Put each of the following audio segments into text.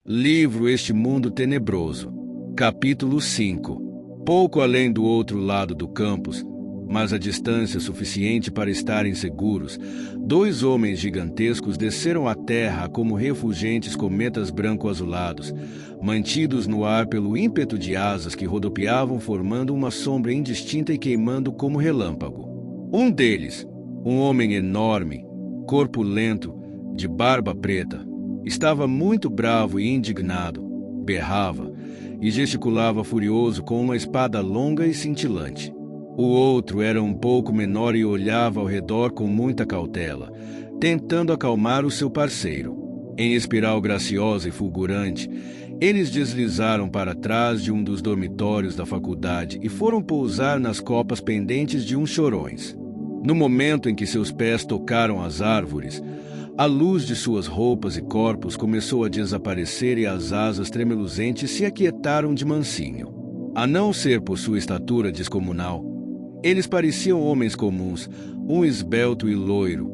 Livro Este Mundo Tenebroso. Capítulo 5. Pouco além do outro lado do campus, mas a distância suficiente para estarem seguros, dois homens gigantescos desceram à terra como refulgentes cometas branco-azulados, mantidos no ar pelo ímpeto de asas que rodopiavam formando uma sombra indistinta e queimando como relâmpago. Um deles, um homem enorme, corpulento, de barba preta, estava muito bravo e indignado, berrava e gesticulava furioso com uma espada longa e cintilante. O outro era um pouco menor e olhava ao redor com muita cautela, tentando acalmar o seu parceiro. Em espiral graciosa e fulgurante, eles deslizaram para trás de um dos dormitórios da faculdade e foram pousar nas copas pendentes de uns chorões. No momento em que seus pés tocaram as árvores, a luz de suas roupas e corpos começou a desaparecer e as asas tremeluzentes se aquietaram de mansinho. A não ser por sua estatura descomunal, eles pareciam homens comuns, um esbelto e loiro,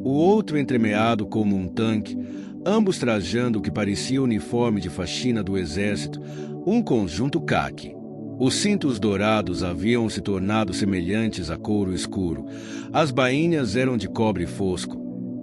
o outro entremeado como um tanque, ambos trajando o que parecia o uniforme de faxina do exército, um conjunto caque. Os cintos dourados haviam se tornado semelhantes a couro escuro, as bainhas eram de cobre fosco,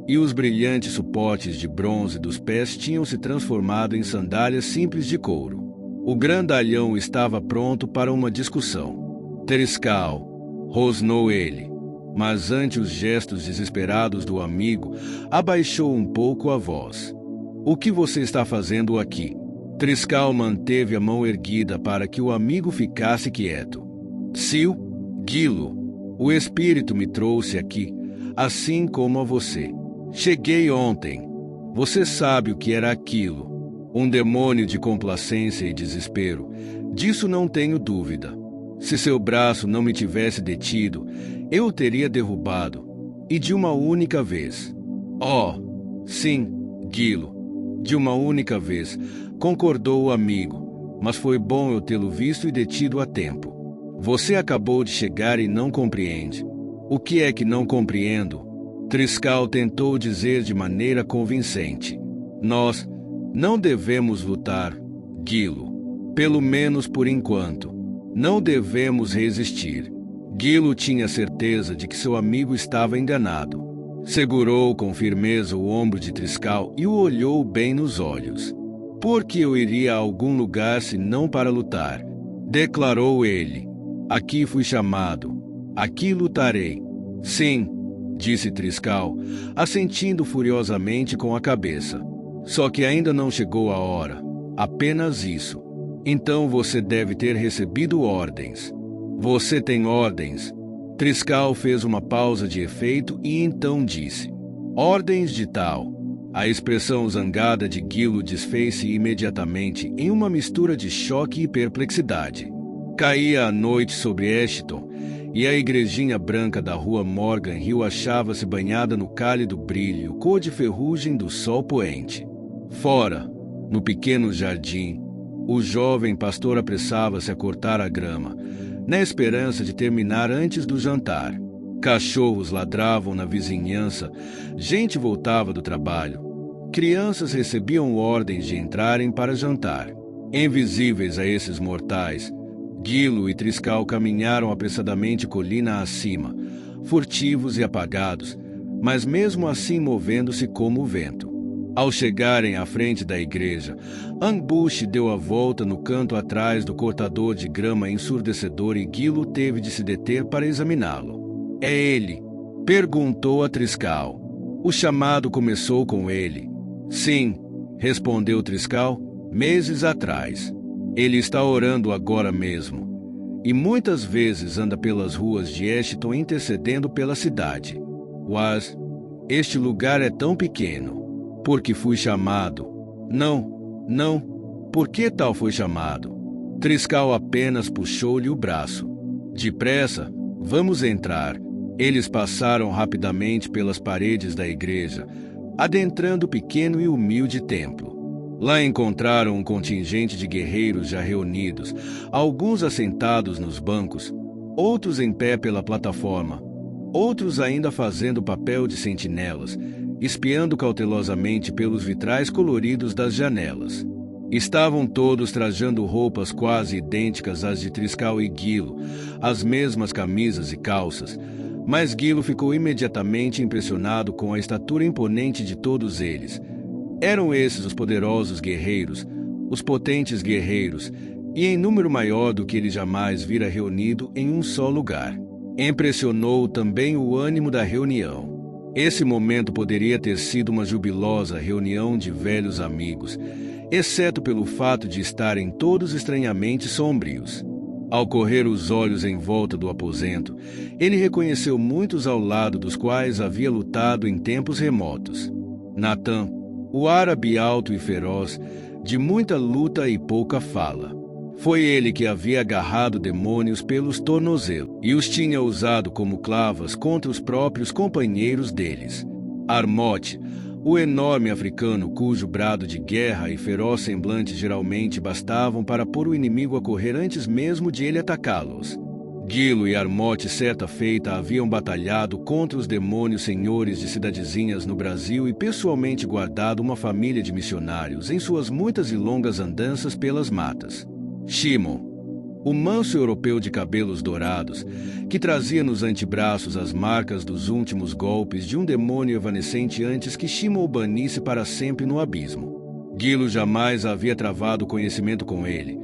e os brilhantes suportes de bronze dos pés tinham se transformado em sandálias simples de couro. O grandalhão estava pronto para uma discussão. Triscal, rosnou ele, mas ante os gestos desesperados do amigo, abaixou um pouco a voz. O que você está fazendo aqui? Triscal manteve a mão erguida para que o amigo ficasse quieto. Sil, Gilo, o espírito me trouxe aqui, assim como a você. Cheguei ontem. Você sabe o que era aquilo. Um demônio de complacência e desespero. Disso não tenho dúvida. Se seu braço não me tivesse detido, eu o teria derrubado. E de uma única vez. Oh, sim, Gilo. De uma única vez, concordou o amigo. Mas foi bom eu tê-lo visto e detido a tempo. Você acabou de chegar e não compreende. O que é que não compreendo? Triscal tentou dizer de maneira convincente. Nós não devemos lutar, Gilo. Pelo menos por enquanto. Não devemos resistir. Gilo tinha certeza de que seu amigo estava enganado. Segurou com firmeza o ombro de Triscal e o olhou bem nos olhos. Por que eu iria a algum lugar se não para lutar? Declarou ele. Aqui fui chamado. Aqui lutarei. Sim, disse Triscal, assentindo furiosamente com a cabeça. Só que ainda não chegou a hora. Apenas isso. Então você deve ter recebido ordens. Você tem ordens? Triscal fez uma pausa de efeito e então disse: ordens de tal. A expressão zangada de Gilo desfez-se imediatamente em uma mistura de choque e perplexidade. Caía a noite sobre Ashton, e a igrejinha branca da rua Morgan Hill achava-se banhada no cálido brilho, cor de ferrugem do sol poente. Fora, no pequeno jardim, o jovem pastor apressava-se a cortar a grama, na esperança de terminar antes do jantar. Cachorros ladravam na vizinhança, gente voltava do trabalho. Crianças recebiam ordens de entrarem para jantar. Invisíveis a esses mortais, Gilo e Triscal caminharam apressadamente colina acima, furtivos e apagados, mas mesmo assim movendo-se como o vento. Ao chegarem à frente da igreja, Ambush deu a volta no canto atrás do cortador de grama ensurdecedor e Gilo teve de se deter para examiná-lo. É ele? Perguntou a Triscal. O chamado começou com ele. Sim, respondeu Triscal, meses atrás. Ele está orando agora mesmo, e muitas vezes anda pelas ruas de Ashton intercedendo pela cidade. Mas este lugar é tão pequeno. Porque fui chamado. Não. Por que tal foi chamado? Triscal apenas puxou-lhe o braço. Depressa, vamos entrar. Eles passaram rapidamente pelas paredes da igreja, adentrando o pequeno e humilde templo. Lá encontraram um contingente de guerreiros já reunidos, alguns assentados nos bancos, outros em pé pela plataforma, outros ainda fazendo papel de sentinelas, espiando cautelosamente pelos vitrais coloridos das janelas. Estavam todos trajando roupas quase idênticas às de Triscal e Gilo, as mesmas camisas e calças, mas Gilo ficou imediatamente impressionado com a estatura imponente de todos eles. Eram esses os poderosos guerreiros, os potentes guerreiros, e em número maior do que ele jamais vira reunido em um só lugar. Impressionou também o ânimo da reunião. Esse momento poderia ter sido uma jubilosa reunião de velhos amigos, exceto pelo fato de estarem todos estranhamente sombrios. Ao correr os olhos em volta do aposento, ele reconheceu muitos ao lado dos quais havia lutado em tempos remotos. Natan, o árabe alto e feroz, de muita luta e pouca fala. Foi ele que havia agarrado demônios pelos tornozelos e os tinha usado como clavas contra os próprios companheiros deles. Armote, o enorme africano cujo brado de guerra e feroz semblante geralmente bastavam para pôr o inimigo a correr antes mesmo de ele atacá-los. Gilo e Armote certa feita haviam batalhado contra os demônios senhores de cidadezinhas no Brasil e pessoalmente guardado uma família de missionários em suas muitas e longas andanças pelas matas. Shimon, o manso europeu de cabelos dourados, que trazia nos antebraços as marcas dos últimos golpes de um demônio evanescente antes que Shimon o banisse para sempre no abismo. Gilo jamais havia travado conhecimento com ele,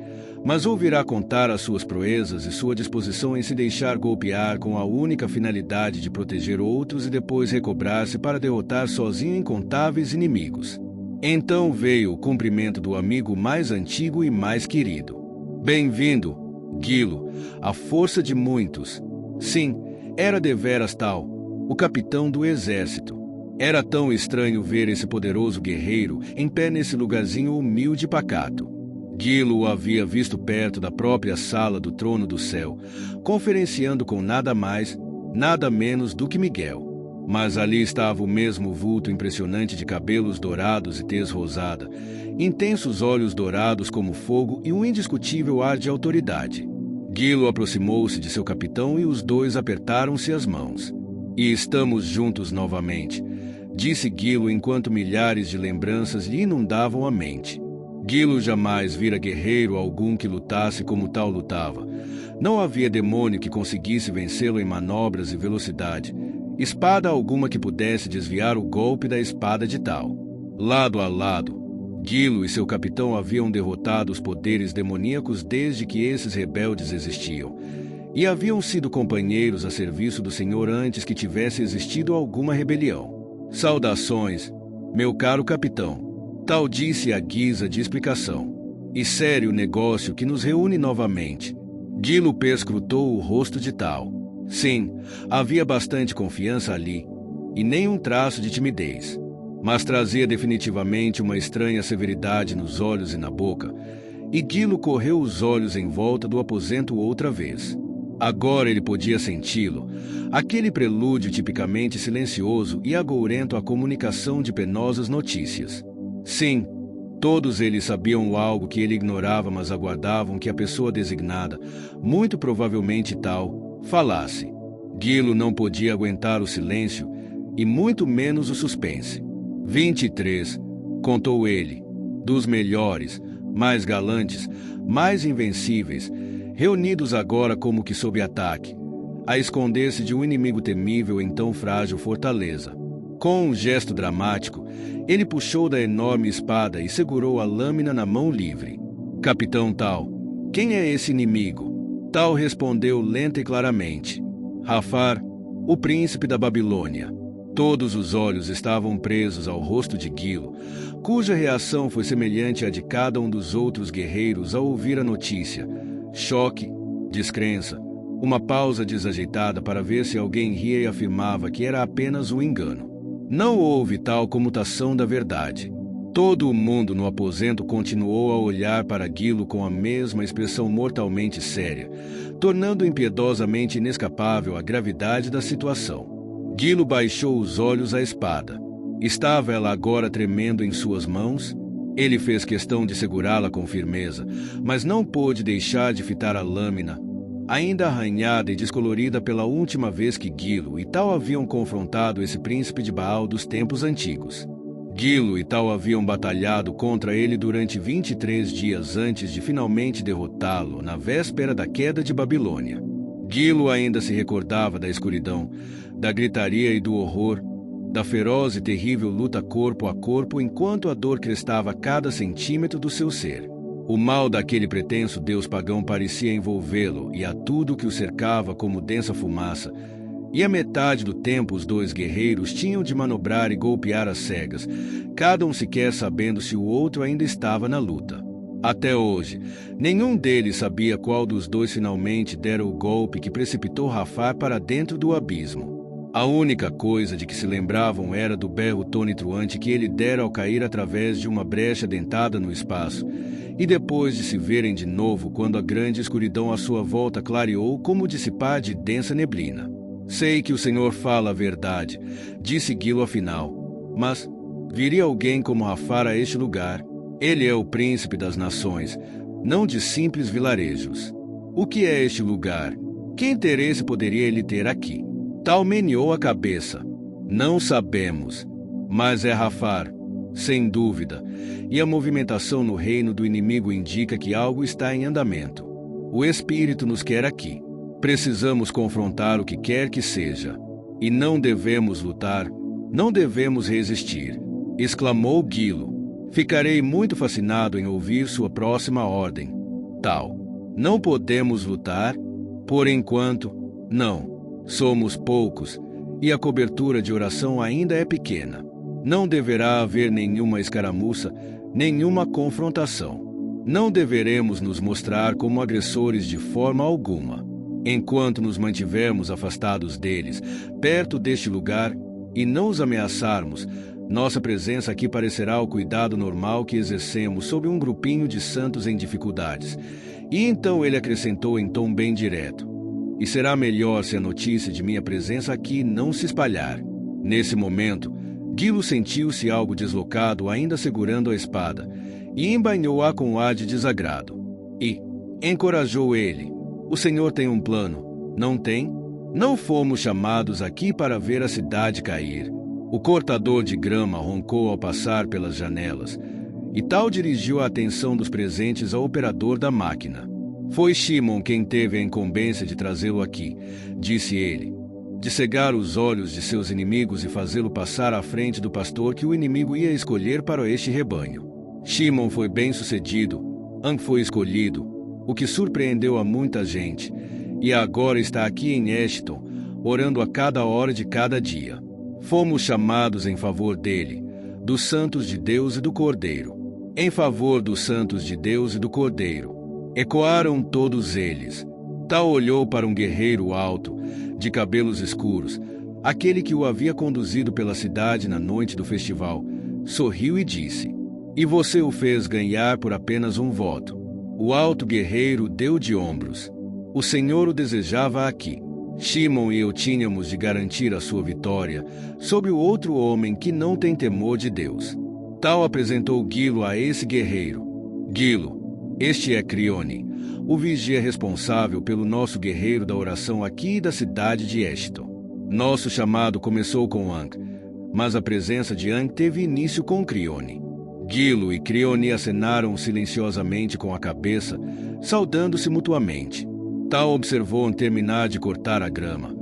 mas ouvirá contar as suas proezas e sua disposição em se deixar golpear com a única finalidade de proteger outros e depois recobrar-se para derrotar sozinho incontáveis inimigos. Então veio o cumprimento do amigo mais antigo e mais querido. Bem-vindo, Gilo, a força de muitos. Sim, era deveras tal, o capitão do exército. Era tão estranho ver esse poderoso guerreiro em pé nesse lugarzinho humilde e pacato. Gilo o havia visto perto da própria sala do trono do céu, conferenciando com nada mais, nada menos do que Miguel. Mas ali estava o mesmo vulto impressionante de cabelos dourados e tez rosada, intensos olhos dourados como fogo e um indiscutível ar de autoridade. Gilo aproximou-se de seu capitão e os dois apertaram-se as mãos. "E estamos juntos novamente", disse Gilo enquanto milhares de lembranças lhe inundavam a mente. Gilo jamais vira guerreiro algum que lutasse como tal lutava. Não havia demônio que conseguisse vencê-lo em manobras e velocidade, espada alguma que pudesse desviar o golpe da espada de tal. Lado a lado, Gilo e seu capitão haviam derrotado os poderes demoníacos desde que esses rebeldes existiam, e haviam sido companheiros a serviço do Senhor antes que tivesse existido alguma rebelião. "Saudações, meu caro capitão", tal disse à guisa de explicação. "E sério negócio que nos reúne novamente." Gilo perscrutou o rosto de tal. Sim, havia bastante confiança ali, e nem um traço de timidez, mas trazia definitivamente uma estranha severidade nos olhos e na boca, e Gilo correu os olhos em volta do aposento outra vez. Agora ele podia senti-lo, aquele prelúdio tipicamente silencioso e agourento à comunicação de penosas notícias. Sim, todos eles sabiam algo que ele ignorava, mas aguardavam que a pessoa designada, muito provavelmente tal, falasse. Gilo não podia aguentar o silêncio e muito menos o suspense. 23, contou ele, dos melhores, mais galantes, mais invencíveis, reunidos agora como que sob ataque, a esconder-se de um inimigo temível em tão frágil fortaleza. Com um gesto dramático, ele puxou da enorme espada e segurou a lâmina na mão livre. "Capitão Tal, quem é esse inimigo?" Tal respondeu lenta e claramente. "Rafar, o príncipe da Babilônia." Todos os olhos estavam presos ao rosto de Gilo, cuja reação foi semelhante à de cada um dos outros guerreiros ao ouvir a notícia. Choque, descrença, uma pausa desajeitada para ver se alguém ria e afirmava que era apenas um engano. Não houve tal comutação da verdade. Todo o mundo no aposento continuou a olhar para Gilo com a mesma expressão mortalmente séria, tornando impiedosamente inescapável a gravidade da situação. Gilo baixou os olhos à espada. Estava ela agora tremendo em suas mãos? Ele fez questão de segurá-la com firmeza, mas não pôde deixar de fitar a lâmina, ainda arranhada e descolorida pela última vez que Gilo e Tal haviam confrontado esse príncipe de Baal dos tempos antigos. Gilo e Tal haviam batalhado contra ele durante 23 dias antes de finalmente derrotá-lo na véspera da queda de Babilônia. Gilo ainda se recordava da escuridão, da gritaria e do horror, da feroz e terrível luta corpo a corpo enquanto a dor crestava cada centímetro do seu ser. O mal daquele pretenso deus pagão parecia envolvê-lo e a tudo que o cercava como densa fumaça, e a metade do tempo os dois guerreiros tinham de manobrar e golpear às cegas, cada um sequer sabendo se o outro ainda estava na luta. Até hoje, nenhum deles sabia qual dos dois finalmente dera o golpe que precipitou Jafar para dentro do abismo. A única coisa de que se lembravam era do berro tonitruante que ele dera ao cair através de uma brecha dentada no espaço, e depois de se verem de novo quando a grande escuridão à sua volta clareou como dissipar de densa neblina. Sei que o Senhor fala a verdade, disse Gilo afinal, mas viria alguém como Jafar a este lugar. Ele é o príncipe das nações, não de simples vilarejos. O que é este lugar? Que interesse poderia ele ter aqui? Tal meneou a cabeça. Não sabemos, mas é Jafar, sem dúvida, e a movimentação no reino do inimigo indica que algo está em andamento. O espírito nos quer aqui. Precisamos confrontar o que quer que seja. E não devemos lutar, não devemos resistir, exclamou Gilo. Ficarei muito fascinado em ouvir sua próxima ordem. Tal. Não podemos lutar? Por enquanto, não. Somos poucos, e a cobertura de oração ainda é pequena. Não deverá haver nenhuma escaramuça, nenhuma confrontação. Não deveremos nos mostrar como agressores de forma alguma. Enquanto nos mantivermos afastados deles, perto deste lugar, e não os ameaçarmos, nossa presença aqui parecerá o cuidado normal que exercemos sobre um grupinho de santos em dificuldades. E então ele acrescentou em tom bem direto: e será melhor se a notícia de minha presença aqui não se espalhar. Nesse momento, Gilo sentiu-se algo deslocado, ainda segurando a espada, e embainhou-a com ar de desagrado. E encorajou ele: o Senhor tem um plano, não tem? Não fomos chamados aqui para ver a cidade cair. O cortador de grama roncou ao passar pelas janelas, e Tal dirigiu a atenção dos presentes ao operador da máquina. Foi Shimon quem teve a incumbência de trazê-lo aqui, disse ele, de cegar os olhos de seus inimigos e fazê-lo passar à frente do pastor que o inimigo ia escolher para este rebanho. Shimon foi bem-sucedido, An foi escolhido, o que surpreendeu a muita gente, e agora está aqui em Eshton, orando a cada hora de cada dia. Fomos chamados em favor dele, dos santos de Deus e do Cordeiro. Em favor dos santos de Deus e do Cordeiro. Ecoaram todos eles. Tal olhou para um guerreiro alto, de cabelos escuros, aquele que o havia conduzido pela cidade na noite do festival, sorriu e disse: e você o fez ganhar por apenas um voto. O alto guerreiro deu de ombros. O Senhor o desejava aqui. Shimon e eu tínhamos de garantir a sua vitória sobre o outro homem que não tem temor de Deus. Tal apresentou Gilo a esse guerreiro. Gilo, este é Crione, o vigia responsável pelo nosso guerreiro da oração aqui da cidade de Eshton. Nosso chamado começou com Ankh, mas a presença de Ankh teve início com Crione. Gilo e Crione acenaram silenciosamente com a cabeça, saudando-se mutuamente. Tal observou terminar de cortar a grama,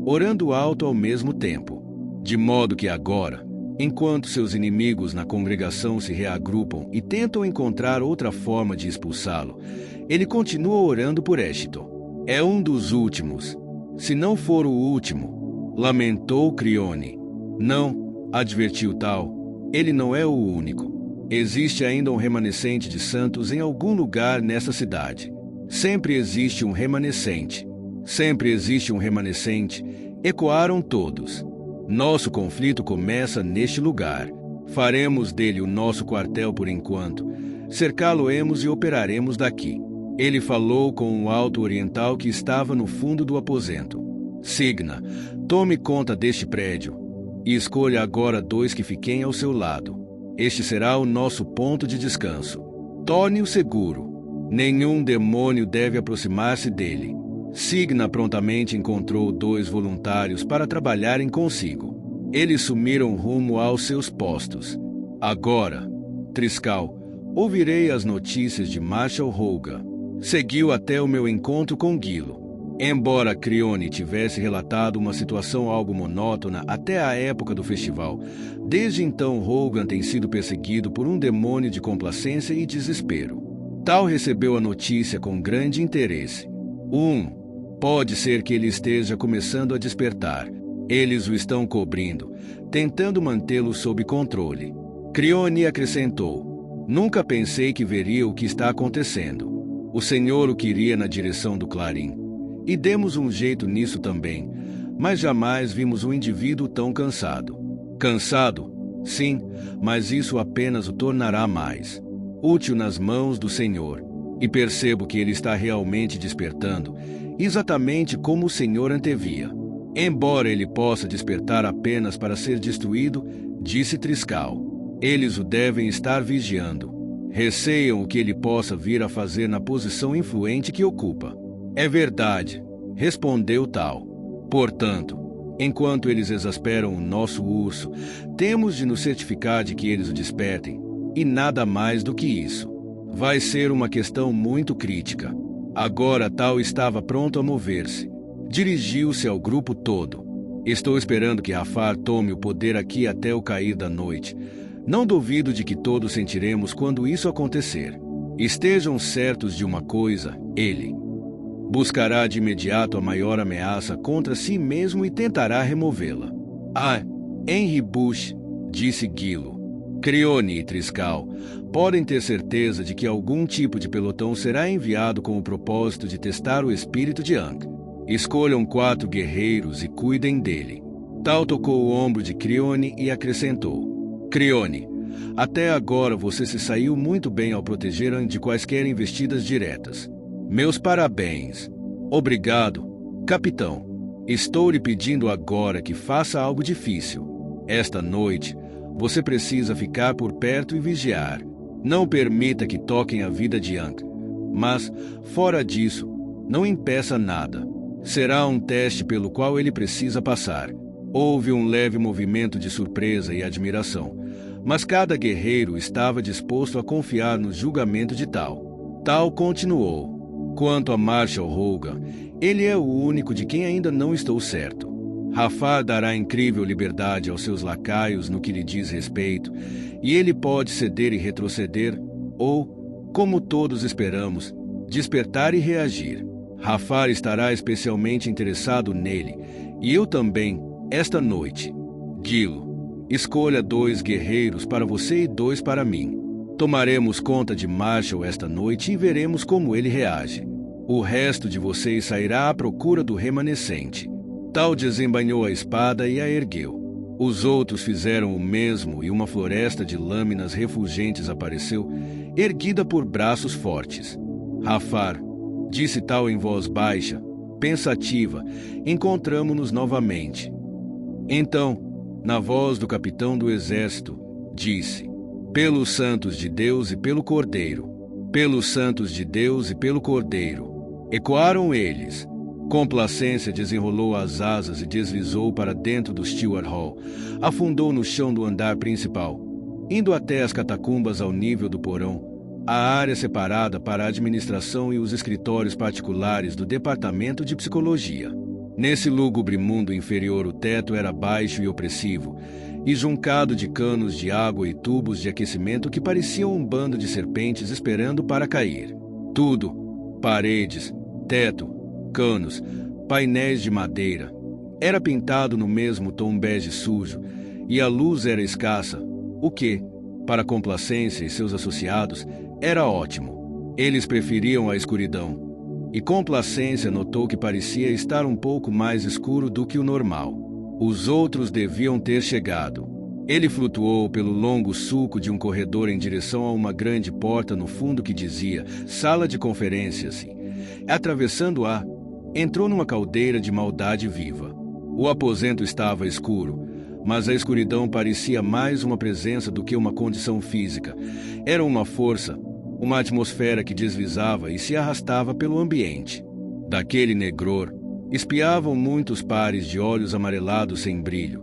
orando alto ao mesmo tempo, de modo que agora, enquanto seus inimigos na congregação se reagrupam e tentam encontrar outra forma de expulsá-lo, ele continua orando por Eshton. É um dos últimos, se não for o último, lamentou Crione. Não, advertiu Tal, ele não é o único. Existe ainda um remanescente de santos em algum lugar nessa cidade. Sempre existe um remanescente. Sempre existe um remanescente. Ecoaram todos. Nosso conflito começa neste lugar. Faremos dele o nosso quartel por enquanto. Cercá-lo-emos e operaremos daqui. Ele falou com um alto oriental que estava no fundo do aposento. Signa, tome conta deste prédio e escolha agora 2 que fiquem ao seu lado. Este será o nosso ponto de descanso. Torne-o seguro. Nenhum demônio deve aproximar-se dele. Signa prontamente encontrou 2 voluntários para trabalharem consigo. Eles sumiram rumo aos seus postos. Agora, Triscal, ouvirei as notícias de Marshal Hogan. Seguiu até o meu encontro com Gilo. Embora Crione tivesse relatado uma situação algo monótona até a época do festival, desde então Hogan tem sido perseguido por um demônio de complacência e desespero. Tal recebeu a notícia com grande interesse. Pode ser que ele esteja começando a despertar. Eles o estão cobrindo, tentando mantê-lo sob controle. Crione acrescentou: Nunca pensei que veria o que está acontecendo. O Senhor o queria na direção do clarim. E demos um jeito nisso também, mas jamais vimos um indivíduo tão cansado. Cansado? Sim, mas isso apenas o tornará mais útil nas mãos do Senhor. E percebo que ele está realmente despertando, exatamente como o Senhor antevia. Embora ele possa despertar apenas para ser destruído, disse Triscal, eles o devem estar vigiando. Receiam o que ele possa vir a fazer na posição influente que ocupa. É verdade, respondeu Tal. Portanto, enquanto eles exasperam o nosso urso, temos de nos certificar de que eles o despertem, e nada mais do que isso. Vai ser uma questão muito crítica. Agora Tal estava pronto a mover-se. Dirigiu-se ao grupo todo. Estou esperando que Rafar tome o poder aqui até o cair da noite. Não duvido de que todos sentiremos quando isso acontecer. Estejam certos de uma coisa, ele buscará de imediato a maior ameaça contra si mesmo e tentará removê-la. Henry Bush, disse Gilo. Crione e Triscal podem ter certeza de que algum tipo de pelotão será enviado com o propósito de testar o espírito de Ankh. Escolham 4 guerreiros e cuidem dele. Tal tocou o ombro de Crione e acrescentou: Crione, até agora você se saiu muito bem ao proteger Ankh de quaisquer investidas diretas. Meus parabéns. Obrigado, capitão. Estou lhe pedindo agora que faça algo difícil. Esta noite, você precisa ficar por perto e vigiar. Não permita que toquem a vida de Ankh. Mas, fora disso, não impeça nada. Será um teste pelo qual ele precisa passar. Houve um leve movimento de surpresa e admiração, mas cada guerreiro estava disposto a confiar no julgamento de Tal. Tal continuou. Quanto a Marshal Hogan, ele é o único de quem ainda não estou certo. Rafar dará incrível liberdade aos seus lacaios no que lhe diz respeito, e ele pode ceder e retroceder, ou, como todos esperamos, despertar e reagir. Rafar estará especialmente interessado nele, e eu também, esta noite. Gilo, escolha 2 guerreiros para você e 2 para mim. Tomaremos conta de Marshal esta noite e veremos como ele reage. O resto de vocês sairá à procura do remanescente. Tal desembainhou a espada e a ergueu. Os outros fizeram o mesmo e uma floresta de lâminas refulgentes apareceu, erguida por braços fortes. Rafar, disse Tal em voz baixa, pensativa, encontramo-nos novamente. Então, na voz do capitão do exército, disse: Pelos santos de Deus e pelo Cordeiro. Pelos santos de Deus e pelo Cordeiro. Ecoaram eles. Complacência desenrolou as asas e deslizou para dentro do Stewart Hall. Afundou no chão do andar principal, indo até as catacumbas ao nível do porão, a área separada para a administração e os escritórios particulares do Departamento de Psicologia. Nesse lúgubre mundo inferior, o teto era baixo e opressivo, e juncado de canos de água e tubos de aquecimento que pareciam um bando de serpentes esperando para cair. Tudo, paredes, teto, canos, painéis de madeira, era pintado no mesmo tom bege sujo, e a luz era escassa, o que, para Complacência e seus associados, era ótimo. Eles preferiam a escuridão, e Complacência notou que parecia estar um pouco mais escuro do que o normal. Os outros deviam ter chegado. Ele flutuou pelo longo sulco de um corredor em direção a uma grande porta no fundo que dizia Sala de Conferências. Atravessando-a, entrou numa caldeira de maldade viva. O aposento estava escuro, mas a escuridão parecia mais uma presença do que uma condição física. Era uma força, uma atmosfera que deslizava e se arrastava pelo ambiente. Daquele negror, Espiavam muitos pares de olhos amarelados sem brilho,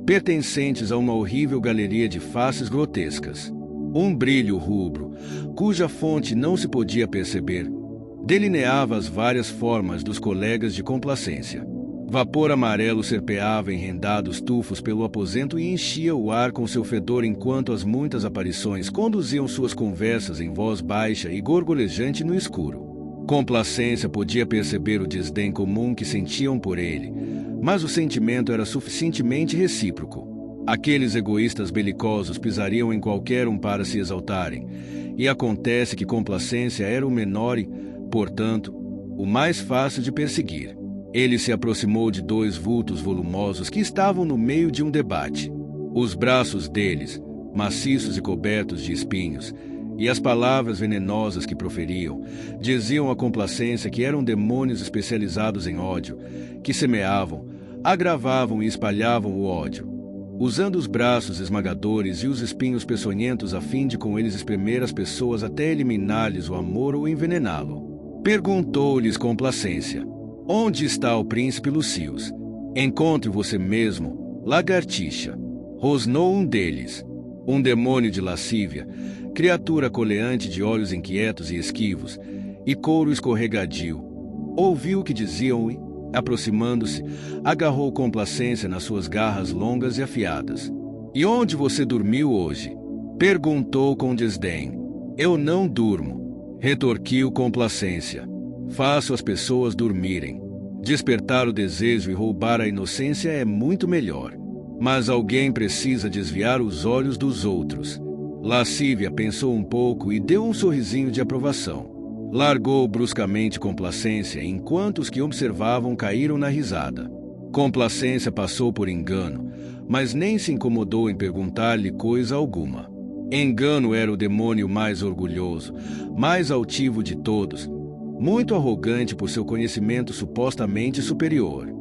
pertencentes a uma horrível galeria de faces grotescas. Um brilho rubro, cuja fonte não se podia perceber, delineava as várias formas dos colegas de complacência. Vapor amarelo serpeava em rendados tufos pelo aposento e enchia o ar com seu fedor enquanto as muitas aparições conduziam suas conversas em voz baixa e gorgolejante no escuro. Complacência podia perceber o desdém comum que sentiam por ele, mas o sentimento era suficientemente recíproco. Aqueles egoístas belicosos pisariam em qualquer um para se exaltarem, e acontece que Complacência era o menor e, portanto, o mais fácil de perseguir. Ele se aproximou de dois vultos volumosos que estavam no meio de um debate. Os braços deles, maciços e cobertos de espinhos, e as palavras venenosas que proferiam, diziam à Complacência que eram demônios especializados em ódio, que semeavam, agravavam e espalhavam o ódio, usando os braços esmagadores e os espinhos peçonhentos a fim de com eles espremer as pessoas até eliminar-lhes o amor ou envenená-lo. Perguntou-lhes Complacência: onde está o príncipe Lucius? Encontre você mesmo, lagartixa. Rosnou um deles, um demônio de lascívia, criatura coleante de olhos inquietos e esquivos, e couro escorregadio. Ouviu o que diziam e, aproximando-se, agarrou Complacência nas suas garras longas e afiadas. E onde você dormiu hoje? Perguntou com desdém. Eu não durmo, retorquiu Complacência. Faço as pessoas dormirem. Despertar o desejo e roubar a inocência é muito melhor. Mas alguém precisa desviar os olhos dos outros. Lascívia pensou um pouco e deu um sorrisinho de aprovação. Largou bruscamente Complacência, enquanto os que observavam caíram na risada. Complacência passou por Engano, mas nem se incomodou em perguntar-lhe coisa alguma. Engano era o demônio mais orgulhoso, mais altivo de todos, muito arrogante por seu conhecimento supostamente superior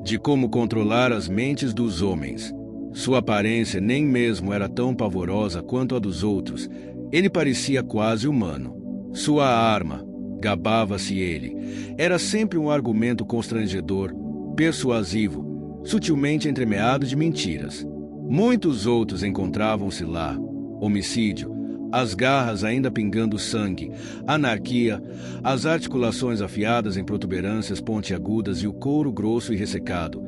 de como controlar as mentes dos homens. Sua aparência nem mesmo era tão pavorosa quanto a dos outros. Ele parecia quase humano. Sua arma, gabava-se ele, era sempre um argumento constrangedor, persuasivo, sutilmente entremeado de mentiras. Muitos outros encontravam-se lá: homicídio, as garras ainda pingando sangue, anarquia, as articulações afiadas em protuberâncias pontiagudas e o couro grosso e ressecado,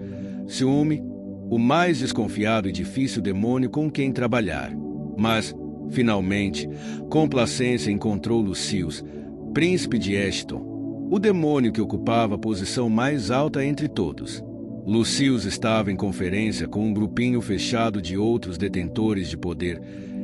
ciúme, o mais desconfiado e difícil demônio com quem trabalhar. Mas, finalmente, Complacência encontrou Lucius, príncipe de Ashton, o demônio que ocupava a posição mais alta entre todos. Lucius estava em conferência com um grupinho fechado de outros detentores de poder,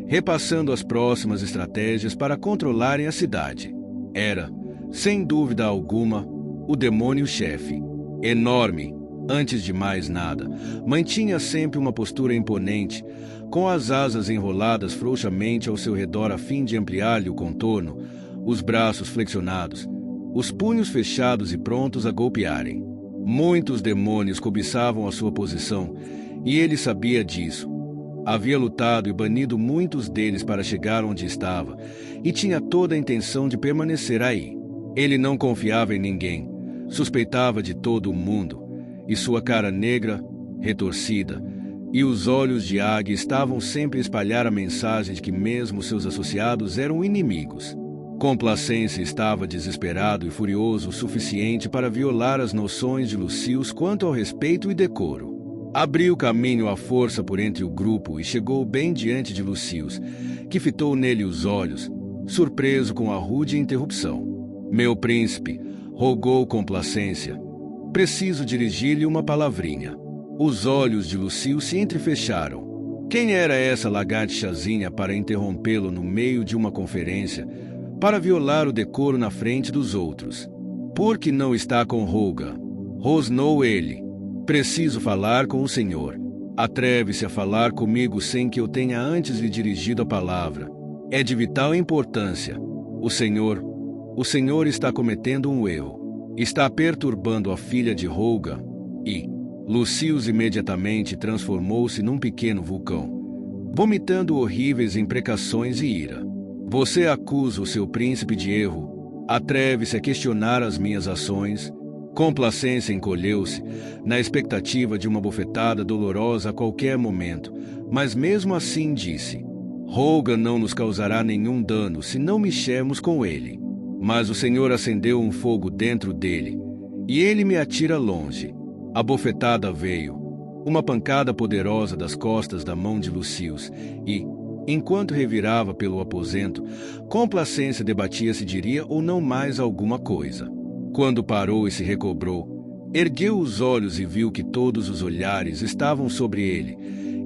repassando as próximas estratégias para controlarem a cidade. Era, sem dúvida alguma, o demônio-chefe. Enorme, antes de mais nada, mantinha sempre uma postura imponente, com as asas enroladas frouxamente ao seu redor a fim de ampliar-lhe o contorno, os braços flexionados, os punhos fechados e prontos a golpearem. Muitos demônios cobiçavam a sua posição, e ele sabia disso. Havia lutado e banido muitos deles para chegar onde estava, e tinha toda a intenção de permanecer aí. Ele não confiava em ninguém, suspeitava de todo o mundo, e sua cara negra, retorcida, e os olhos de águia estavam sempre a espalhar a mensagem de que mesmo seus associados eram inimigos. Complacência estava desesperado e furioso o suficiente para violar as noções de Lucius quanto ao respeito e decoro. Abriu caminho à força por entre o grupo e chegou bem diante de Lucius, que fitou nele os olhos, surpreso com a rude interrupção. Meu príncipe, rogou Complacência, preciso dirigir-lhe uma palavrinha. Os olhos de Lucius se entrefecharam. Quem era essa lagartixazinha para interrompê-lo no meio de uma conferência, para violar o decoro na frente dos outros? Por que não está com Roga? Rosnou ele. Preciso falar com o senhor. Atreve-se a falar comigo sem que eu tenha antes lhe dirigido a palavra. É de vital importância. O senhor está cometendo um erro. Está perturbando a filha de Roga e... Lucius imediatamente transformou-se num pequeno vulcão, vomitando horríveis imprecações e ira. Você acusa o seu príncipe de erro. Atreve-se a questionar as minhas ações. Complacência encolheu-se, na expectativa de uma bofetada dolorosa a qualquer momento, mas mesmo assim disse: Holga não nos causará nenhum dano se não mexermos com ele. Mas o Senhor acendeu um fogo dentro dele, e ele me atira longe. A bofetada veio, uma pancada poderosa das costas da mão de Lucius, e, enquanto revirava pelo aposento, Complacência debatia se diria ou não mais alguma coisa. Quando parou e se recobrou, ergueu os olhos e viu que todos os olhares estavam sobre ele,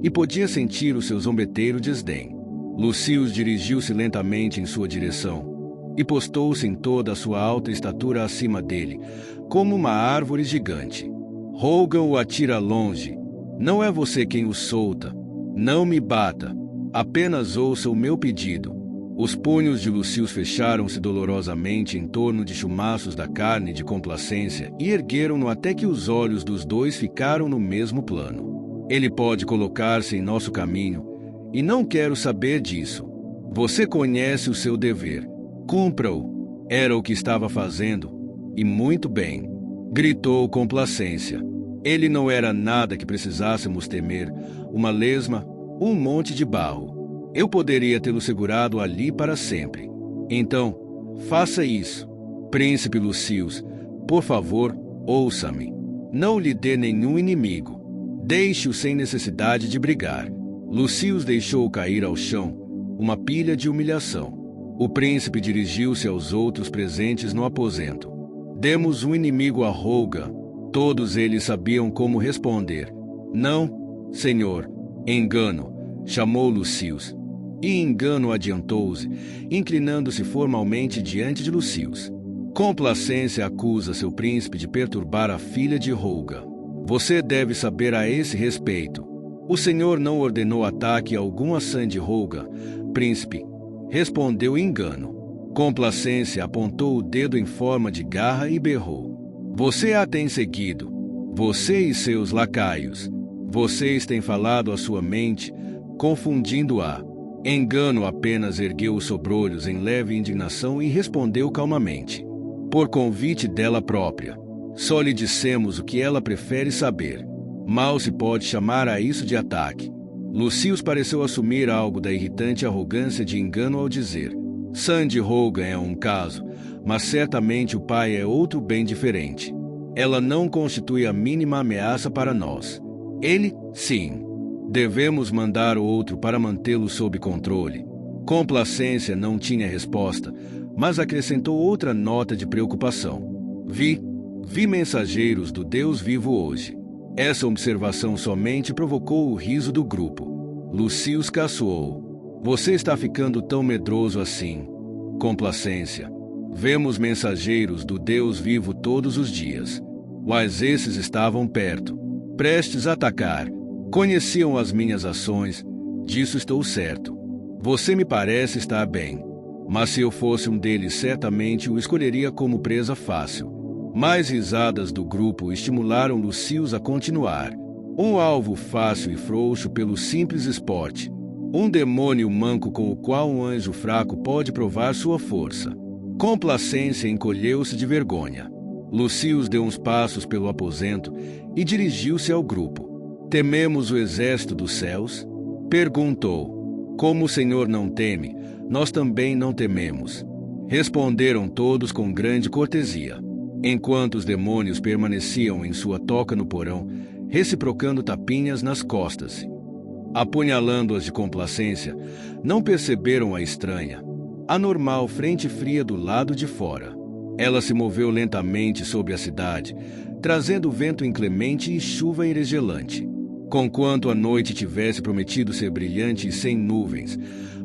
e podia sentir o seu zombeteiro desdém. Lucius dirigiu-se lentamente em sua direção, e postou-se em toda a sua alta estatura acima dele, como uma árvore gigante. Holga o atira longe. Não é você quem o solta. Não me bata. Apenas ouça o meu pedido. Os punhos de Lucius fecharam-se dolorosamente em torno de chumaços da carne de Complacência e ergueram-no até que os olhos dos dois ficaram no mesmo plano. Ele pode colocar-se em nosso caminho, e não quero saber disso. Você conhece o seu dever. Cumpra-o. Era o que estava fazendo, e muito bem. Gritou Complacência. Ele não era nada que precisássemos temer, uma lesma, um monte de barro. Eu poderia tê-lo segurado ali para sempre. Então, faça isso. Príncipe Lucius, por favor, ouça-me. Não lhe dê nenhum inimigo. Deixe-o sem necessidade de brigar. Lucius deixou cair ao chão uma pilha de humilhação. O príncipe dirigiu-se aos outros presentes no aposento. Demos um inimigo a Holga. Todos eles sabiam como responder. Não, senhor. Engano, chamou Lucius. E Engano adiantou-se, inclinando-se formalmente diante de Lucius. Complacência acusa seu príncipe de perturbar a filha de Holga. Você deve saber a esse respeito. O senhor não ordenou ataque algum a Sandy Holga, príncipe. Respondeu Engano. Complacência apontou o dedo em forma de garra e berrou. Você a tem seguido. Você e seus lacaios. Vocês têm falado à sua mente, confundindo-a. Engano apenas ergueu os sobrolhos em leve indignação e respondeu calmamente. Por convite dela própria. Só lhe dissemos o que ela prefere saber. Mal se pode chamar a isso de ataque. Lucius pareceu assumir algo da irritante arrogância de Engano ao dizer: Sandy Holga é um caso, mas certamente o pai é outro bem diferente. Ela não constitui a mínima ameaça para nós. Ele, sim. Devemos mandar o outro para mantê-lo sob controle. Complacência não tinha resposta, mas acrescentou outra nota de preocupação. Vi mensageiros do Deus vivo hoje. Essa observação somente provocou o riso do grupo. Lucius caçoou. Você está ficando tão medroso assim. Complacência. Vemos mensageiros do Deus vivo todos os dias. Mas esses estavam perto, prestes a atacar. Conheciam as minhas ações, disso estou certo. Você me parece estar bem, mas se eu fosse um deles, certamente o escolheria como presa fácil. Mais risadas do grupo estimularam Lucius a continuar. Um alvo fácil e frouxo pelo simples esporte. Um demônio manco com o qual um anjo fraco pode provar sua força. Complacência encolheu-se de vergonha. Lucius deu uns passos pelo aposento e dirigiu-se ao grupo. Tememos o exército dos céus? Perguntou. Como o Senhor não teme, nós também não tememos. Responderam todos com grande cortesia. Enquanto os demônios permaneciam em sua toca no porão, reciprocando tapinhas nas costas. Apunhalando-as de complacência, não perceberam a estranha, anormal frente fria do lado de fora. Ela se moveu lentamente sobre a cidade, trazendo vento inclemente e chuva enregelante. Conquanto a noite tivesse prometido ser brilhante e sem nuvens,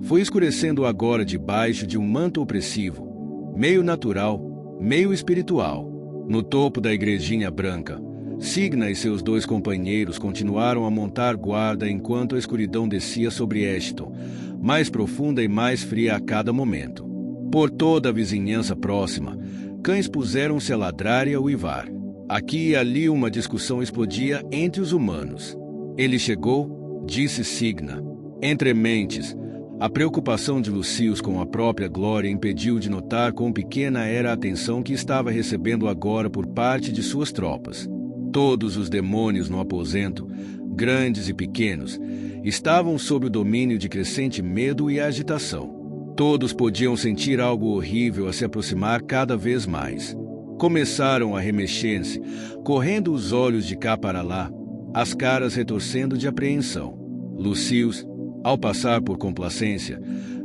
foi escurecendo agora debaixo de um manto opressivo, meio natural, meio espiritual. No topo da igrejinha branca, Signa e seus dois companheiros continuaram a montar guarda enquanto a escuridão descia sobre Ashton, mais profunda e mais fria a cada momento. Por toda a vizinhança próxima, cães puseram-se a ladrar e a uivar. Aqui e ali uma discussão explodia entre os humanos. Ele chegou, disse Signa. Entre mentes, A preocupação de Lucius com a própria glória impediu de notar quão pequena era a atenção que estava recebendo agora por parte de suas tropas. Todos os demônios no aposento, grandes e pequenos, estavam sob o domínio de crescente medo e agitação. Todos podiam sentir algo horrível a se aproximar cada vez mais. Começaram a remexer-se, correndo os olhos de cá para lá, as caras retorcendo de apreensão. Lucius, ao passar por complacência,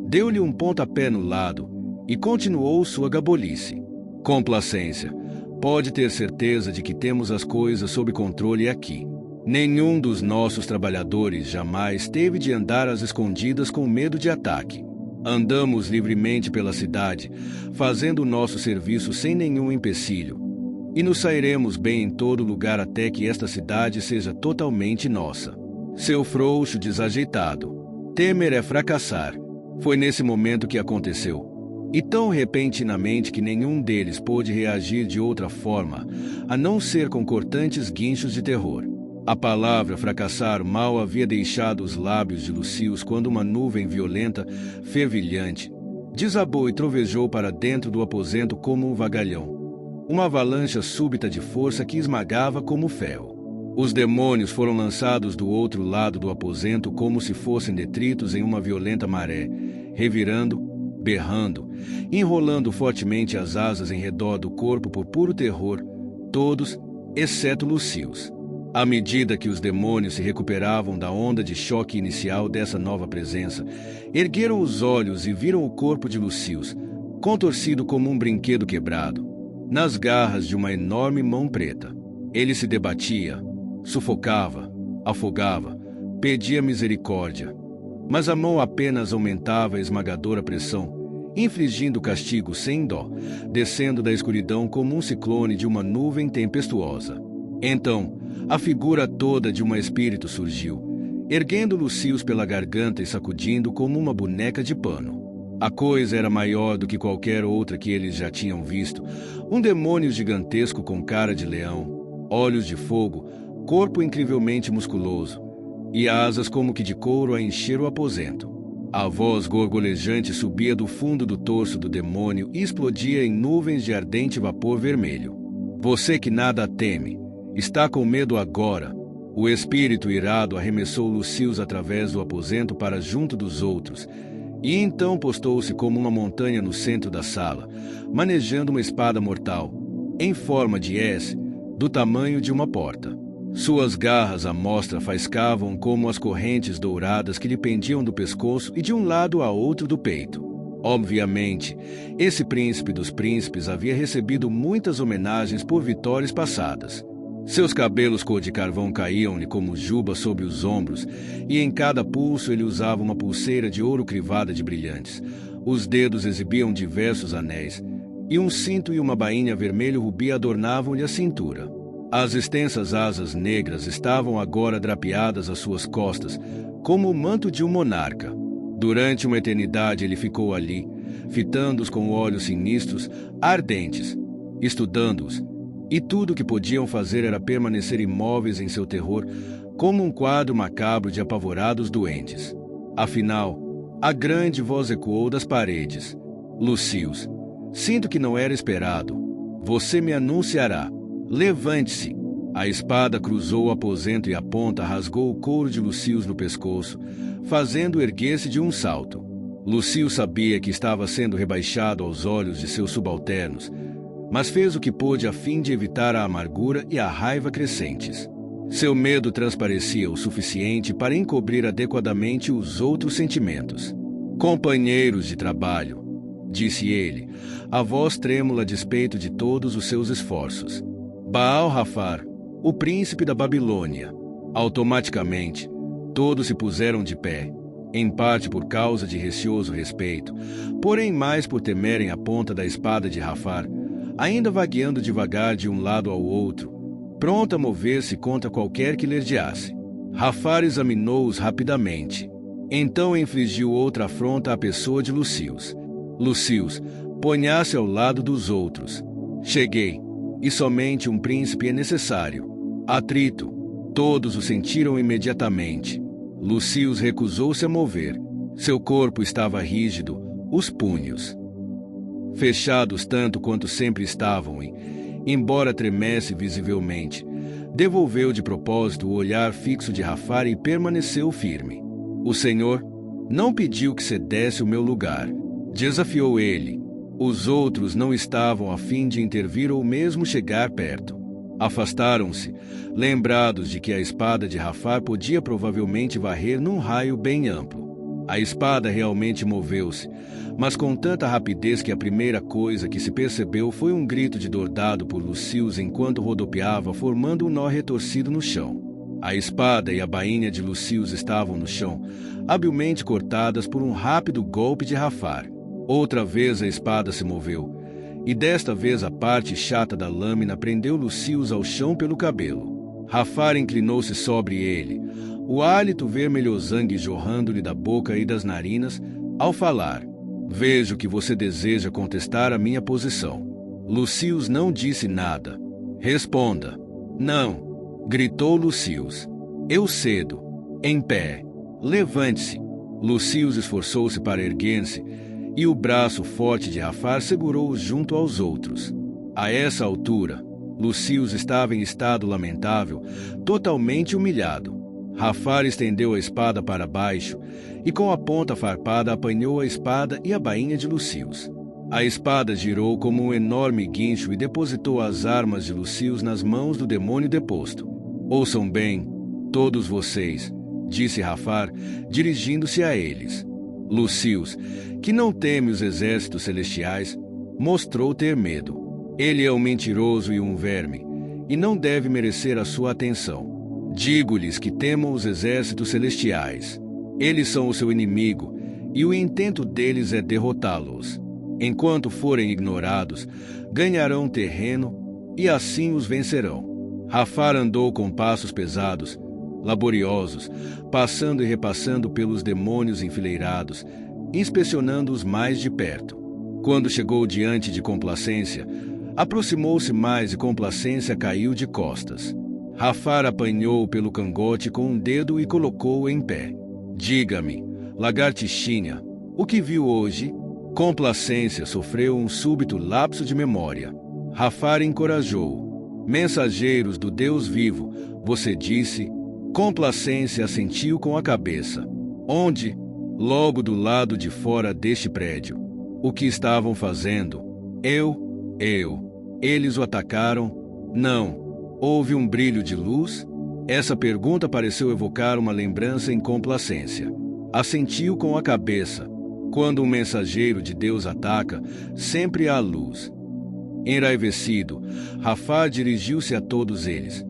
deu-lhe um pontapé no lado e continuou sua gabolice. Complacência. Pode ter certeza de que temos as coisas sob controle aqui. Nenhum dos nossos trabalhadores jamais teve de andar às escondidas com medo de ataque. Andamos livremente pela cidade, fazendo o nosso serviço sem nenhum empecilho. E nos sairemos bem em todo lugar até que esta cidade seja totalmente nossa. Seu frouxo desajeitado. Temer é fracassar. Foi nesse momento que aconteceu. E tão repentinamente que nenhum deles pôde reagir de outra forma, a não ser com cortantes guinchos de terror. A palavra fracassar mal havia deixado os lábios de Lucius quando uma nuvem violenta, fervilhante, desabou e trovejou para dentro do aposento como um vagalhão. Uma avalanche súbita de força que esmagava como ferro. Os demônios foram lançados do outro lado do aposento como se fossem detritos em uma violenta maré, revirando, berrando, enrolando fortemente as asas em redor do corpo por puro terror, todos, exceto Lucius. À medida que os demônios se recuperavam da onda de choque inicial dessa nova presença, ergueram os olhos e viram o corpo de Lucius, contorcido como um brinquedo quebrado, nas garras de uma enorme mão preta. Ele se debatia, sufocava, afogava, pedia misericórdia, mas a mão apenas aumentava a esmagadora pressão, infligindo castigo sem dó, descendo da escuridão como um ciclone de uma nuvem tempestuosa. Então, a figura toda de um espírito surgiu, erguendo Lucius pela garganta e sacudindo como uma boneca de pano. A coisa era maior do que qualquer outra que eles já tinham visto. Um demônio gigantesco com cara de leão, olhos de fogo, corpo incrivelmente musculoso e asas como que de couro a encher o aposento. A voz gorgolejante subia do fundo do torso do demônio e explodia em nuvens de ardente vapor vermelho. Você que nada teme, está com medo agora. O espírito irado arremessou Lucius através do aposento para junto dos outros, e então postou-se como uma montanha no centro da sala, manejando uma espada mortal, em forma de S, do tamanho de uma porta. Suas garras à mostra faiscavam como as correntes douradas que lhe pendiam do pescoço e de um lado a outro do peito. Obviamente, esse príncipe dos príncipes havia recebido muitas homenagens por vitórias passadas. Seus cabelos cor de carvão caíam-lhe como juba sobre os ombros, e em cada pulso ele usava uma pulseira de ouro crivada de brilhantes. Os dedos exibiam diversos anéis, e um cinto e uma bainha vermelho-rubi adornavam-lhe a cintura. As extensas asas negras estavam agora drapeadas às suas costas, como o manto de um monarca. Durante uma eternidade ele ficou ali, fitando-os com olhos sinistros, ardentes, estudando-os, e tudo o que podiam fazer era permanecer imóveis em seu terror, como um quadro macabro de apavorados doentes. Afinal, a grande voz ecoou das paredes. Lucius, sinto que não era esperado. Você me anunciará. Levante-se. A espada cruzou o aposento e a ponta rasgou o couro de Lucius no pescoço, fazendo erguer-se de um salto. Lucius sabia que estava sendo rebaixado aos olhos de seus subalternos, mas fez o que pôde a fim de evitar a amargura e a raiva crescentes. Seu medo transparecia o suficiente para encobrir adequadamente os outros sentimentos. Companheiros de trabalho, disse ele, a voz trêmula a despeito de todos os seus esforços. Baal-Hafar, o príncipe da Babilônia. Automaticamente, todos se puseram de pé, em parte por causa de receoso respeito, porém mais por temerem a ponta da espada de Hafar, ainda vagueando devagar de um lado ao outro, pronta a mover-se contra qualquer que lerdeasse. Hafar examinou-os rapidamente. Então infligiu outra afronta à pessoa de Lucius. Lucius, ponha-se ao lado dos outros. Cheguei, e somente um príncipe é necessário. Atrito. Todos o sentiram imediatamente. Lucius recusou-se a mover. Seu corpo estava rígido, os punhos fechados tanto quanto sempre estavam e, embora tremesse visivelmente, devolveu de propósito o olhar fixo de Jafar e permaneceu firme. O Senhor não pediu que cedesse o meu lugar. Desafiou ele. Os outros não estavam a fim de intervir ou mesmo chegar perto. Afastaram-se, lembrados de que a espada de Jafar podia provavelmente varrer num raio bem amplo. A espada realmente moveu-se, mas com tanta rapidez que a primeira coisa que se percebeu foi um grito de dor dado por Lucius enquanto rodopiava, formando um nó retorcido no chão. A espada e a bainha de Lucius estavam no chão, habilmente cortadas por um rápido golpe de Jafar. Outra vez a espada se moveu, e desta vez a parte chata da lâmina prendeu Lucius ao chão pelo cabelo. Jafar inclinou-se sobre ele, o hálito vermelhosangue jorrando-lhe da boca e das narinas, ao falar: "Vejo que você deseja contestar a minha posição." Lucius não disse nada. "Responda." "Não," gritou Lucius. "Eu cedo. Em pé. Levante-se." Lucius esforçou-se para erguer-se, e o braço forte de Jafar segurou-o junto aos outros. A essa altura, Lucius estava em estado lamentável, totalmente humilhado. Jafar estendeu a espada para baixo e com a ponta farpada apanhou a espada e a bainha de Lucius. A espada girou como um enorme guincho e depositou as armas de Lucius nas mãos do demônio deposto. "Ouçam bem, todos vocês," disse Jafar, dirigindo-se a eles. Lucius, que não teme os exércitos celestiais, mostrou ter medo. Ele é um mentiroso e um verme, e não deve merecer a sua atenção. Digo-lhes que temam os exércitos celestiais. Eles são o seu inimigo, e o intento deles é derrotá-los. Enquanto forem ignorados, ganharão terreno, e assim os vencerão. Jafar andou com passos pesados, laboriosos, passando e repassando pelos demônios enfileirados, inspecionando-os mais de perto. Quando chegou diante de Complacência, aproximou-se mais e Complacência caiu de costas. Jafar apanhou pelo cangote com um dedo e colocou-o em pé. "Diga-me, lagartixinha, o que viu hoje?" Complacência sofreu um súbito lapso de memória. Jafar encorajou-o. "Mensageiros do Deus vivo, você disse..." Complacência assentiu com a cabeça. "Onde?" "Logo do lado de fora deste prédio." "O que estavam fazendo?" Eu. "Eles o atacaram?" "Não." "Houve um brilho de luz?" Essa pergunta pareceu evocar uma lembrança em Complacência. Assentiu com a cabeça. Quando um mensageiro de Deus ataca, sempre há luz. Enraivecido, Jafar dirigiu-se a todos eles.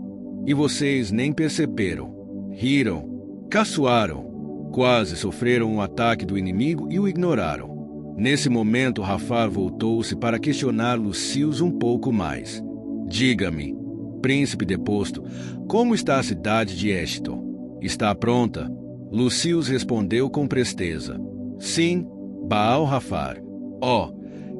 "E vocês nem perceberam. Riram, caçoaram, quase sofreram um ataque do inimigo e o ignoraram." Nesse momento, Jafar voltou-se para questionar Lucius um pouco mais. "Diga-me, príncipe deposto, como está a cidade de Eshton? Está pronta?" Lucius respondeu com presteza. "Sim, Baal Jafar."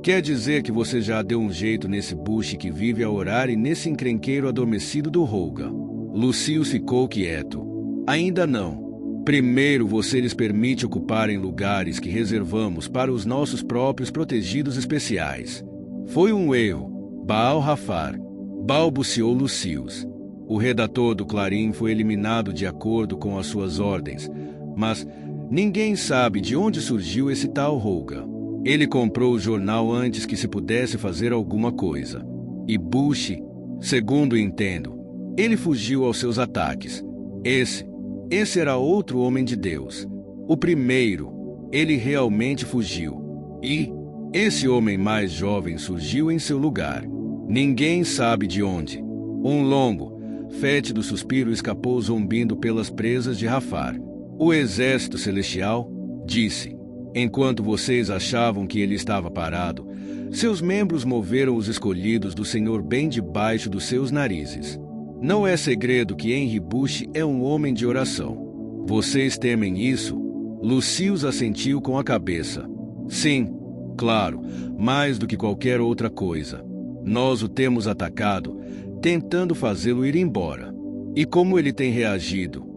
Quer dizer que você já deu um jeito nesse buche que vive a orar e nesse encrenqueiro adormecido do Holga." Lucius ficou quieto. "Ainda não. Primeiro você lhes permite ocuparem lugares que reservamos para os nossos próprios protegidos especiais." "Foi um erro, Baal Jafar," balbuciou Lucius. O redator do Clarim foi eliminado de acordo com as suas ordens, mas ninguém sabe de onde surgiu esse tal Holga. Ele comprou o jornal antes que se pudesse fazer alguma coisa. E Bush, segundo entendo, ele fugiu aos seus ataques. Esse era outro homem de Deus. O primeiro, ele realmente fugiu. E esse homem mais jovem surgiu em seu lugar. Ninguém sabe de onde. Um longo, fétido suspiro escapou zombindo pelas presas de Jafar. "O exército celestial," disse, "enquanto vocês achavam que ele estava parado, seus membros moveram os escolhidos do Senhor bem debaixo dos seus narizes. Não é segredo que Henry Bush é um homem de oração. Vocês temem isso?" Lucius assentiu com a cabeça. "Sim, claro, mais do que qualquer outra coisa. Nós o temos atacado, tentando fazê-lo ir embora. E como ele tem reagido?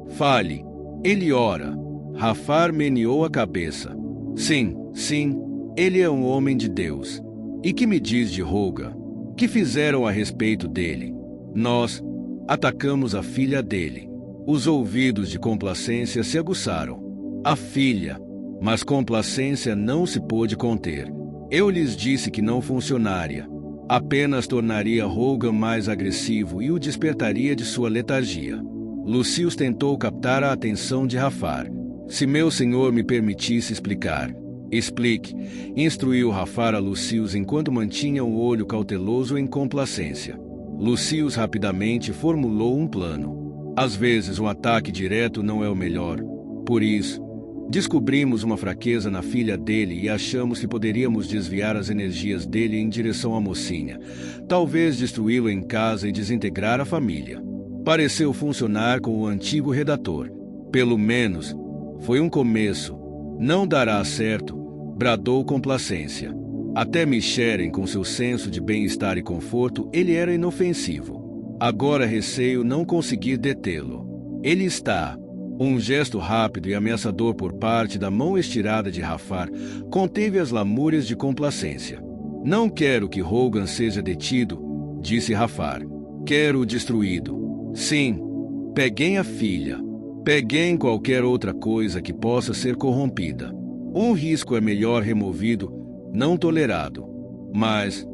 Fale, ele ora." Rafar meneou a cabeça. Sim, sim, ele é um homem de Deus. E que me diz de Roga? Que fizeram a respeito dele? Nós atacamos a filha dele. Os ouvidos de Complacência se aguçaram. A filha, mas Complacência não se pôde conter. Eu lhes disse que não funcionaria. Apenas tornaria Rogan mais agressivo e o despertaria de sua letargia. Lucius tentou captar a atenção de Rafar. Se meu senhor me permitisse explicar. Explique, instruiu Rafar a Lucius enquanto mantinha um olho cauteloso em Complacência. Lucius rapidamente formulou um plano. Às vezes um ataque direto não é o melhor. Por isso, descobrimos uma fraqueza na filha dele e achamos que poderíamos desviar as energias dele em direção à mocinha, talvez destruí-lo em casa e desintegrar a família. Pareceu funcionar com o antigo redator. Pelo menos, foi um começo. Não dará certo, bradou Complacência. Até Micheren, com seu senso de bem-estar e conforto, ele era inofensivo. Agora receio não conseguir detê-lo. Ele está... Um gesto rápido e ameaçador por parte da mão estirada de Rafar conteve as lamúrias de Complacência. Não quero que Rogan seja detido, disse Rafar. Quero-o destruído. Sim, peguem a filha. Peguem qualquer outra coisa que possa ser corrompida. Um risco é melhor removido, não tolerado. Mas...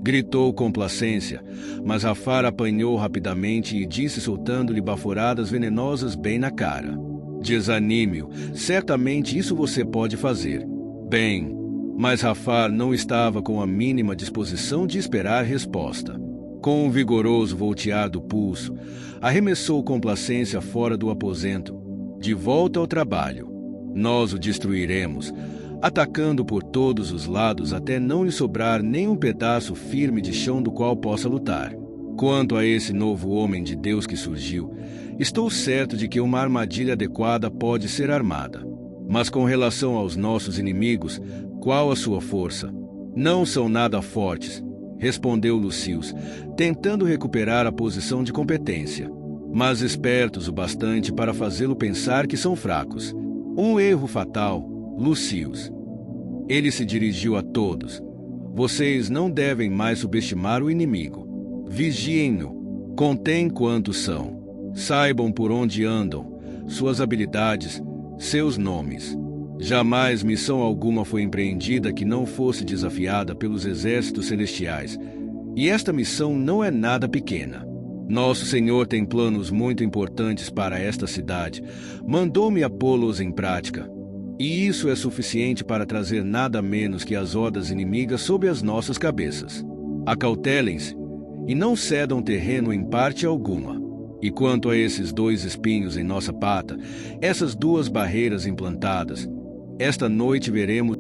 gritou Complacência, mas Rafar apanhou rapidamente e disse soltando-lhe baforadas venenosas bem na cara. Desanime-o, certamente isso você pode fazer. Bem, mas Rafar não estava com a mínima disposição de esperar resposta. Com um vigoroso voltear do pulso, arremessou Complacência fora do aposento, de volta ao trabalho. Nós o destruiremos, atacando por todos os lados até não lhe sobrar nem um pedaço firme de chão do qual possa lutar. Quanto a esse novo homem de Deus que surgiu, estou certo de que uma armadilha adequada pode ser armada. Mas com relação aos nossos inimigos, qual a sua força? Não são nada fortes, respondeu Lucius, tentando recuperar a posição de competência, mas espertos o bastante para fazê-lo pensar que são fracos. Um erro fatal, Lucius. Ele se dirigiu a todos. Vocês não devem mais subestimar o inimigo. Vigiem-no. Contém quantos são. Saibam por onde andam, suas habilidades, seus nomes. Jamais missão alguma foi empreendida que não fosse desafiada pelos exércitos celestiais. E esta missão não é nada pequena. Nosso Senhor tem planos muito importantes para esta cidade. Mandou-me a pô-los em prática. E isso é suficiente para trazer nada menos que as hordas inimigas sob as nossas cabeças. Acautelem-se e não cedam terreno em parte alguma. E quanto a esses 2 espinhos em nossa pata, essas 2 barreiras implantadas, esta noite veremos